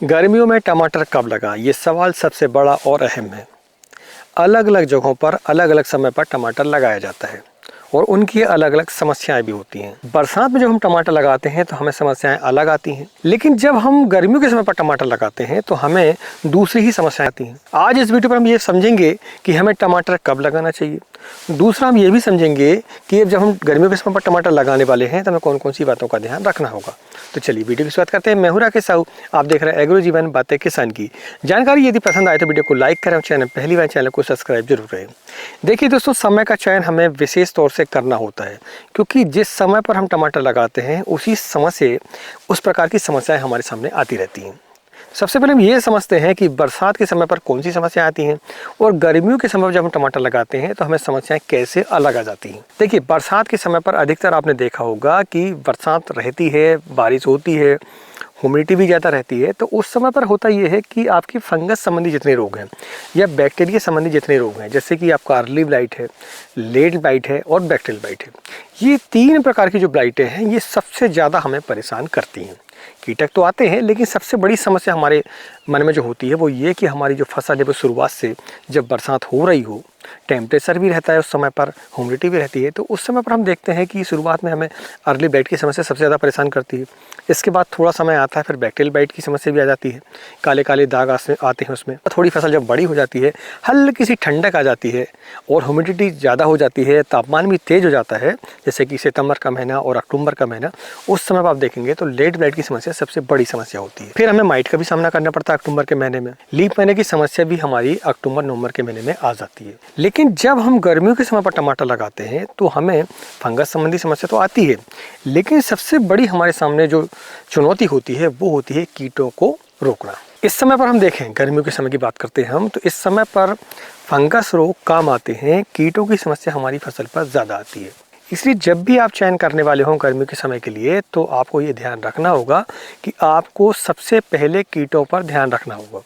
गर्मियों में टमाटर कब लगाएं, ये सवाल सबसे बड़ा और अहम है। अलग अलग जगहों पर अलग अलग समय पर टमाटर लगाया जाता है और उनकी अलग अलग समस्याएं भी होती हैं। बरसात में जब हम टमाटर लगाते हैं तो हमें समस्याएं अलग आती हैं, लेकिन जब हम गर्मियों के समय पर टमाटर लगाते हैं तो हमें दूसरी ही समस्याएं आती हैं। आज इस वीडियो पर हम ये समझेंगे कि हमें टमाटर कब लगाना चाहिए। दूसरा, हम ये भी समझेंगे कि जब हम गर्मियों के समय पर टमाटर लगाने वाले हैं तो हमें कौन कौन सी बातों का ध्यान रखना होगा। तो चलिए वीडियो की शुरुआत करते हैं। मैं हूं राकेश साहू, आप देख रहे हैं एग्रो जीवन बातें किसान की। जानकारी यदि पसंद आए तो वीडियो को लाइक करें और पहली बार चैनल को सब्सक्राइब जरूर करें। देखिए दोस्तों, समय का चयन हमें विशेष तौर से करना होता है, क्योंकि जिस समय पर हम टमाटर लगाते हैं उसी समय से उस प्रकार की समस्याएं हमारे सामने आती रहती हैं। सबसे पहले हम ये समझते हैं कि बरसात के समय पर कौन सी समस्याएं आती हैं और गर्मियों के समय पर जब हम टमाटर लगाते हैं तो हमें समस्याएं कैसे अलग आ जाती हैं। देखिए, बरसात के समय पर अधिकतर आपने देखा होगा कि बरसात रहती है, बारिश होती है, ह्यूमिडिटी भी ज़्यादा रहती है। तो उस समय पर होता ये है कि आपकी फंगस संबंधी जितने रोग हैं या बैक्टीरिया संबंधी जितने रोग हैं, जैसे कि आपका अर्ली ब्लाइट है, लेट ब्लाइट है और बैक्टीरियल ब्लाइट है, ये 3 प्रकार की जो ब्लाइटें हैं ये सबसे ज़्यादा हमें परेशान करती हैं। कीटक तो आते हैं, लेकिन सबसे बड़ी समस्या हमारे मन में जो होती है वो ये कि हमारी जो फसल है वो शुरुआत से जब बरसात हो रही हो, टेम्परेचर भी रहता है उस समय पर, ह्यूमिडिटी भी रहती है, तो उस समय पर हम देखते हैं कि शुरुआत में हमें अर्ली ब्लाइट की समस्या सबसे ज़्यादा परेशान करती है। इसके बाद थोड़ा समय आता है, फिर बैक्टीरियल ब्लाइट की समस्या भी आ जाती है, काले काले दाग आते हैं उसमें। थोड़ी फसल जब बड़ी हो जाती है, हल्की सी ठंडक आ जाती है और ह्यूमिडिटी ज़्यादा हो जाती है, तापमान भी तेज़ हो जाता है, जैसे कि सितंबर का महीना और अक्टूबर का महीना, उस समय पर आप देखेंगे तो लेट ब्लाइट की समस्या सबसे बड़ी समस्या होती है। फिर हमें माइट का भी सामना करना पड़ता है अक्टूबर के महीने में। लीप महीने की समस्या भी हमारी अक्टूबर नवंबर के महीने में आ जाती है। लेकिन जब हम गर्मियों के समय पर टमाटर लगाते हैं तो हमें फंगस संबंधी समस्या तो आती है, लेकिन सबसे बड़ी हमारे सामने जो चुनौती होती है वो होती है कीटों को रोकना। इस समय पर हम देखें, गर्मियों के समय की बात करते हैं हम, तो इस समय पर फंगस रोग काम आते हैं, कीटों की समस्या हमारी फसल पर ज़्यादा आती है। इसलिए जब भी आप चयन करने वाले हों गर्मियों के समय के लिए तो आपको ये ध्यान रखना होगा कि आपको सबसे पहले कीटों पर ध्यान रखना होगा।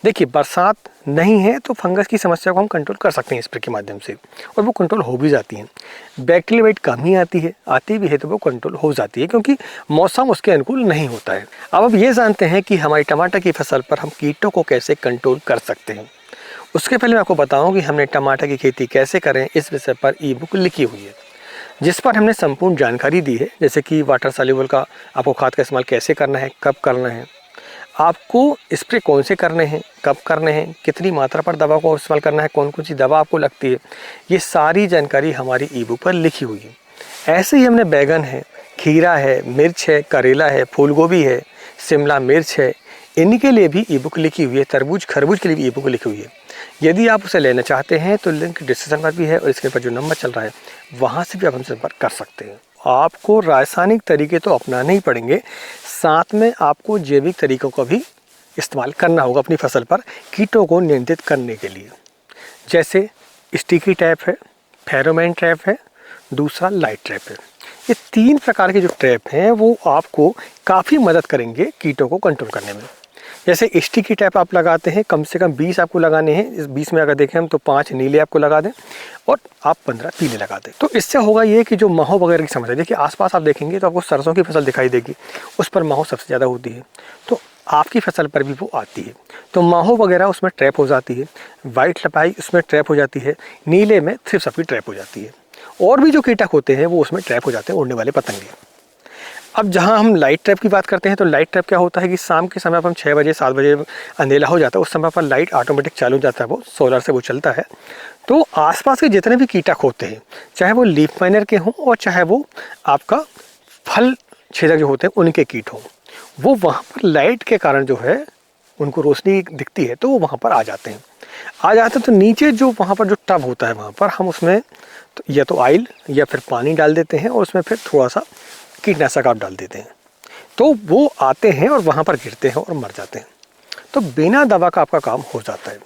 देखिए, बरसात नहीं है तो फंगस की समस्या को हम कंट्रोल कर सकते हैं स्प्रे के माध्यम से, और वो कंट्रोल हो भी जाती है। बैक्टीरियल ब्लाइट कम ही आती भी है तो वो कंट्रोल हो जाती है, क्योंकि मौसम उसके अनुकूल नहीं होता है। अब ये जानते हैं कि हमारी टमाटर की फसल पर हम कीटों को कैसे कंट्रोल कर सकते हैं। उसके पहले मैं आपको बताऊँ कि हमने टमाटर की खेती कैसे करें, इस विषय पर ई बुक लिखी हुई है, जिस पर हमने संपूर्ण जानकारी दी है, जैसे कि वाटर सॉल्युबल का आपको खाद का इस्तेमाल कैसे करना है, कब करना है, आपको स्प्रे कौन से करने हैं, कब करने हैं, कितनी मात्रा पर दवा को इस्तेमाल करना है, कौन कौन सी दवा आपको लगती है, ये सारी जानकारी हमारी ई बुक पर लिखी हुई है। ऐसे ही हमने बैगन है, खीरा है, मिर्च है, करेला है, फूल गोभी है, शिमला मिर्च है, इन्हीं के लिए भी ई बुक लिखी हुई है। तरबूज खरबूज के लिए भी ई बुक लिखी हुई है। यदि आप उसे लेना चाहते हैं तो लिंक डिस्क्रिप्शन पर भी है और इसके ऊपर जो नंबर चल रहा है वहाँ से भी आप हमसे संपर्क कर सकते हैं। आपको रासायनिक तरीके तो अपनाने ही पड़ेंगे, साथ में आपको जैविक तरीकों का भी इस्तेमाल करना होगा अपनी फसल पर कीटों को नियंत्रित करने के लिए। जैसे स्टिकी ट्रैप है, फेरोमोन ट्रैप है, दूसरा लाइट ट्रैप है। ये 3 प्रकार के जो ट्रैप हैं वो आपको काफ़ी मदद करेंगे कीटों को कंट्रोल करने में। जैसे स्टिकी ट्रैप आप लगाते हैं, कम से कम 20 आपको लगाने हैं। इस 20 में अगर देखें हम तो 5 नीले आपको लगा दें और आप 15 पीले लगा दें। तो इससे होगा ये कि जो माहो वगैरह की समस्या, देखिए आसपास आप देखेंगे तो आपको सरसों की फसल दिखाई देगी, उस पर माहो सबसे ज़्यादा होती है, तो आपकी फसल पर भी वो आती है। तो माहो वगैरह उसमें ट्रैप हो जाती है, वाइट लपाई उसमें ट्रैप हो जाती है, नीले में थ्रिप्स आपकी ट्रैप हो जाती है, और भी जो कीटक होते हैं वो उसमें ट्रैप हो जाते हैं, उड़ने वाले पतंगे। अब जहाँ हम लाइट ट्रैप की बात करते हैं तो लाइट ट्रैप क्या होता है कि शाम के समय पर हम 6 बजे 7 बजे अंधेरा हो जाता है, उस समय पर लाइट ऑटोमेटिक चालू हो जाता है, वो सोलर से वो चलता है। तो आसपास के जितने भी कीटक होते हैं, चाहे वो लीफ माइनर के हों और चाहे वो आपका फल छेदक जो होते हैं उनके कीट हों, वो वहाँ पर लाइट के कारण जो है उनको रोशनी दिखती है तो वो वहाँ पर आ जाते हैं। तो नीचे जो वहाँ पर जो टब होता है वहाँ पर हम उसमें तो या तो ऑयल या फिर पानी डाल देते हैं और उसमें फिर थोड़ा सा कीटनाशक आप डाल देते हैं, तो वो आते हैं और वहाँ पर गिरते हैं और मर जाते हैं। तो बिना दवा का आपका काम हो जाता है।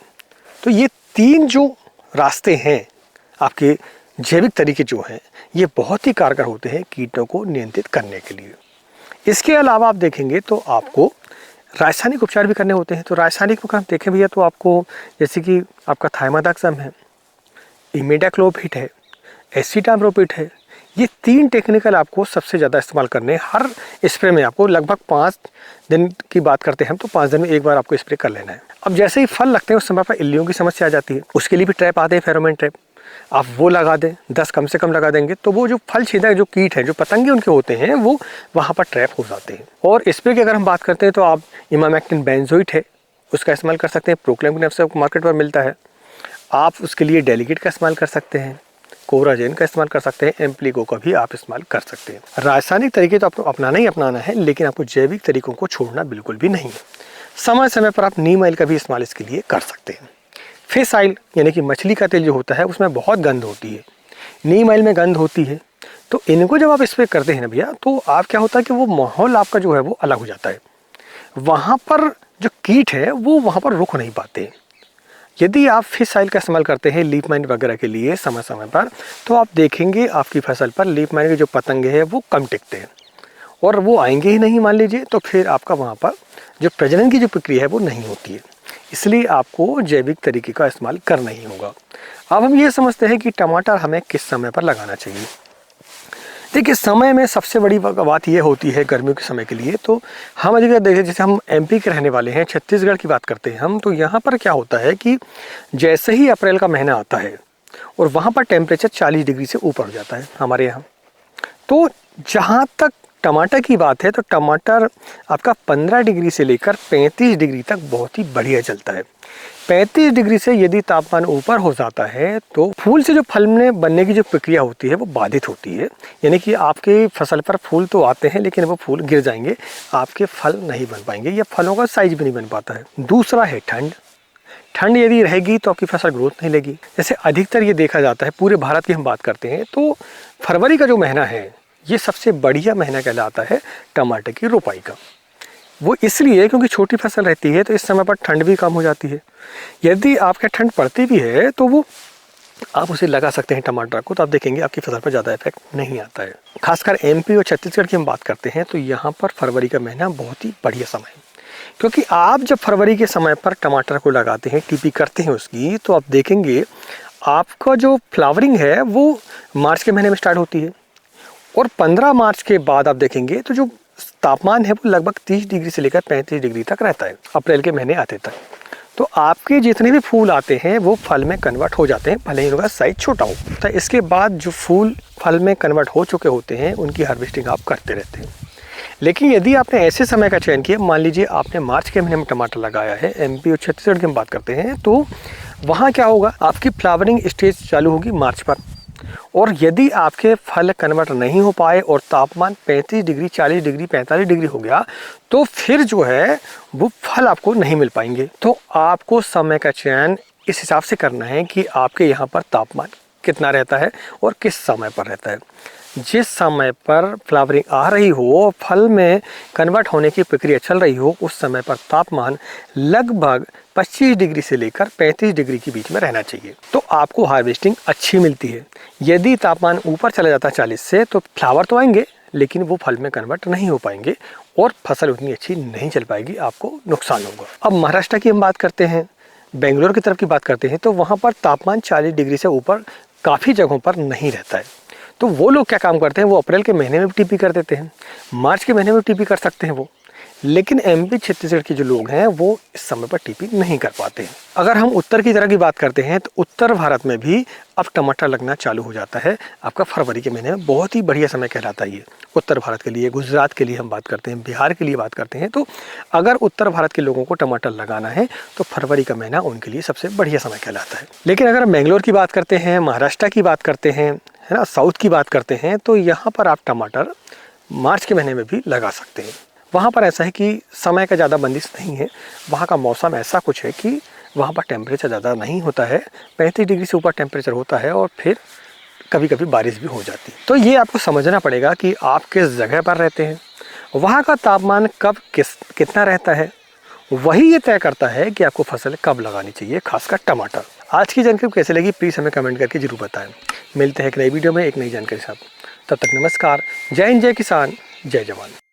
तो ये 3 जो रास्ते हैं आपके जैविक तरीके जो हैं ये बहुत ही कारगर होते हैं कीटों को नियंत्रित करने के लिए। इसके अलावा आप देखेंगे तो आपको रासायनिक उपचार भी करने होते हैं। तो रासायनिक अगर हम देखें भैया तो आपको जैसे कि आपका थाइमादाक्सम है, इमिडाक्लोपिड है, एसिटाम्प्रोपिड है, ये 3 टेक्निकल आपको सबसे ज़्यादा इस्तेमाल करने हैं। हर स्प्रे में आपको लगभग 5 दिन की बात करते हैं हम, तो 5 दिन में एक बार आपको स्प्रे कर लेना है। अब जैसे ही फल लगते हैं उस समय पर इल्लियों की समस्या आ जाती है, उसके लिए भी ट्रैप आते हैं, फेरोमोन ट्रैप। आप वो लगा दें, 10 कम से कम लगा देंगे तो वो जो फल छेदक जो कीट हैं, जो पतंगे उनके होते हैं, वो वहाँ पर ट्रैप हो जाते हैं। और स्प्रे की अगर हम बात करते हैं तो आप इमामेक्टिन बेंजोइट है उसका इस्तेमाल कर सकते हैं, प्रोक्लेम के नाम से मार्केट पर मिलता है। आप उसके लिए डेलीगेट का इस्तेमाल कर सकते हैं, कोवराजेन का इस्तेमाल कर सकते हैं, एम्प्लीगो का भी आप इस्तेमाल कर सकते हैं। रासायनिक तरीके तो आपको अपनाना ही अपनाना है, लेकिन आपको जैविक तरीकों को छोड़ना बिल्कुल भी नहीं है। समय समय पर आप नीम ऑयल का भी इस्तेमाल इसके लिए कर सकते हैं। फिश ऑयल यानी कि मछली का तेल जो होता है उसमें बहुत गंध होती है, नीम ऑयल में गंध होती है, तो इनको जब आप स्प्रे करते हैं ना भैया, तो आप क्या होता है कि वो माहौल आपका जो है वो अलग हो जाता है। वहाँ पर जो कीट है वो वहाँ पर रुक नहीं पाते। यदि आप फिश ऑयल का इस्तेमाल करते हैं लीफ माइन वगैरह के लिए समय समय पर, तो आप देखेंगे आपकी फसल पर लीफ माइन के जो पतंगे हैं वो कम टिकते हैं और वो आएंगे ही नहीं मान लीजिए, तो फिर आपका वहाँ पर जो प्रजनन की जो प्रक्रिया है वो नहीं होती है। इसलिए आपको जैविक तरीके का इस्तेमाल करना ही होगा। अब हम ये समझते हैं कि टमाटर हमें किस समय पर लगाना चाहिए। देखिए, समय में सबसे बड़ी बात ये होती है गर्मियों के समय के लिए, तो हम अगर देखें, जैसे हम एमपी के रहने वाले हैं, छत्तीसगढ़ की बात करते हैं हम, तो यहाँ पर क्या होता है कि जैसे ही अप्रैल का महीना आता है और वहाँ पर टेम्परेचर 40 डिग्री से ऊपर हो जाता है हमारे यहाँ। तो जहाँ तक टमाटर की बात है, तो टमाटर आपका 15 डिग्री से लेकर 35 डिग्री तक बहुत ही बढ़िया चलता है। 35 डिग्री से यदि तापमान ऊपर हो जाता है तो फूल से जो फल में बनने की जो प्रक्रिया होती है वो बाधित होती है, यानी कि आपके फसल पर फूल तो आते हैं लेकिन वो फूल गिर जाएंगे, आपके फल नहीं बन पाएंगे या फलों का साइज भी नहीं बन पाता है। दूसरा है ठंड। ठंड यदि रहेगी तो आपकी फसल ग्रोथ नहीं लेगी। जैसे अधिकतर ये देखा जाता है, पूरे भारत की हम बात करते हैं तो फरवरी का जो महीना है ये सबसे बढ़िया महीना कहलाता है टमाटर की रोपाई का। वो इसलिए क्योंकि छोटी फसल रहती है तो इस समय पर ठंड भी कम हो जाती है। यदि आपके ठंड पड़ती भी है तो वो आप उसे लगा सकते हैं टमाटर को, तो आप देखेंगे आपकी फसल पर ज़्यादा इफेक्ट नहीं आता है। खासकर एमपी और छत्तीसगढ़ की हम बात करते हैं तो यहाँ पर फरवरी का महीना बहुत ही बढ़िया समय है, क्योंकि आप जब फरवरी के समय पर टमाटर को लगाते हैं, टीपी करते हैं उसकी, तो आप देखेंगे आपका जो फ्लावरिंग है वो मार्च के महीने में स्टार्ट होती है और 15 मार्च के बाद आप देखेंगे तो जो तापमान है वो लगभग 30 डिग्री से लेकर 35 डिग्री तक रहता है अप्रैल के महीने आते तक। तो आपके जितने भी फूल आते हैं वो फल में कन्वर्ट हो जाते हैं, भले ही उनका साइज छोटा हो। तो इसके बाद जो फूल फल में कन्वर्ट हो चुके होते हैं उनकी हार्वेस्टिंग आप करते रहते हैं। लेकिन यदि आपने ऐसे समय का चयन किया, मान लीजिए आपने मार्च के महीने में टमाटर लगाया है, एमपी और छत्तीसगढ़ की हम बात करते हैं, तो वहाँ क्या होगा, आपकी फ्लावरिंग स्टेज चालू होगी मार्च पर, और यदि आपके फल कन्वर्ट नहीं हो पाए और तापमान 35 डिग्री 40 डिग्री 45 डिग्री हो गया तो फिर जो है वो फल आपको नहीं मिल पाएंगे। तो आपको समय का चयन इस हिसाब से करना है कि आपके यहाँ पर तापमान कितना रहता है और किस समय पर रहता है। जिस समय पर फ्लावरिंग आ रही हो, फल में कन्वर्ट होने की प्रक्रिया चल रही हो, उस समय पर तापमान लगभग 25 डिग्री से लेकर 35 डिग्री के बीच में रहना चाहिए, तो आपको हार्वेस्टिंग अच्छी मिलती है। यदि तापमान ऊपर चला जाता है 40 से, तो फ्लावर तो आएंगे लेकिन वो फल में कन्वर्ट नहीं हो पाएंगे और फसल उतनी अच्छी नहीं चल पाएगी, आपको नुकसान होगा। अब महाराष्ट्र की हम बात करते हैं, बेंगलोर की तरफ की बात करते हैं, तो वहाँ पर तापमान 40 डिग्री से ऊपर काफ़ी जगहों पर नहीं रहता है। तो वो लोग क्या काम करते हैं, वो अप्रैल के महीने में भी टीपी कर देते हैं, मार्च के महीने में टीपी कर सकते हैं वो, लेकिन एमपी छत्तीसगढ़ के जो लोग हैं वो इस समय पर टीपी नहीं कर पाते हैं। अगर हम उत्तर की तरह की बात करते हैं तो उत्तर भारत में भी अब टमाटर लगना चालू हो जाता है आपका फरवरी के महीने में, बहुत ही बढ़िया समय कहलाता है ये उत्तर भारत के लिए। गुजरात के लिए हम बात करते हैं, बिहार के लिए बात करते हैं, तो अगर उत्तर भारत के लोगों को टमाटर लगाना है तो फरवरी का महीना उनके लिए सबसे बढ़िया समय कहलाता है। लेकिन अगर हम बेंगलोर की बात करते हैं, महाराष्ट्र की बात करते हैं, है ना, साउथ की बात करते हैं, तो यहाँ पर आप टमाटर मार्च के महीने में भी लगा सकते हैं। वहाँ पर ऐसा है कि समय का ज़्यादा बंदिश नहीं है, वहाँ का मौसम ऐसा कुछ है कि वहाँ पर टेम्परेचर ज़्यादा नहीं होता है, 35 डिग्री से ऊपर टेम्परेचर होता है और फिर कभी कभी बारिश भी हो जाती है। तो ये आपको समझना पड़ेगा कि आप किस जगह पर रहते हैं, वहाँ का तापमान कब कितना रहता है, वही ये तय करता है कि आपको फसल कब लगानी चाहिए, खासकर टमाटर। आज की जानकारी कैसे लगी प्लीज़ हमें कमेंट करके जरूर बताएं। मिलते हैं एक नई वीडियो में एक नई जानकारी के साथ, तब तक नमस्कार। जय हिंद, जय किसान, जय जवान।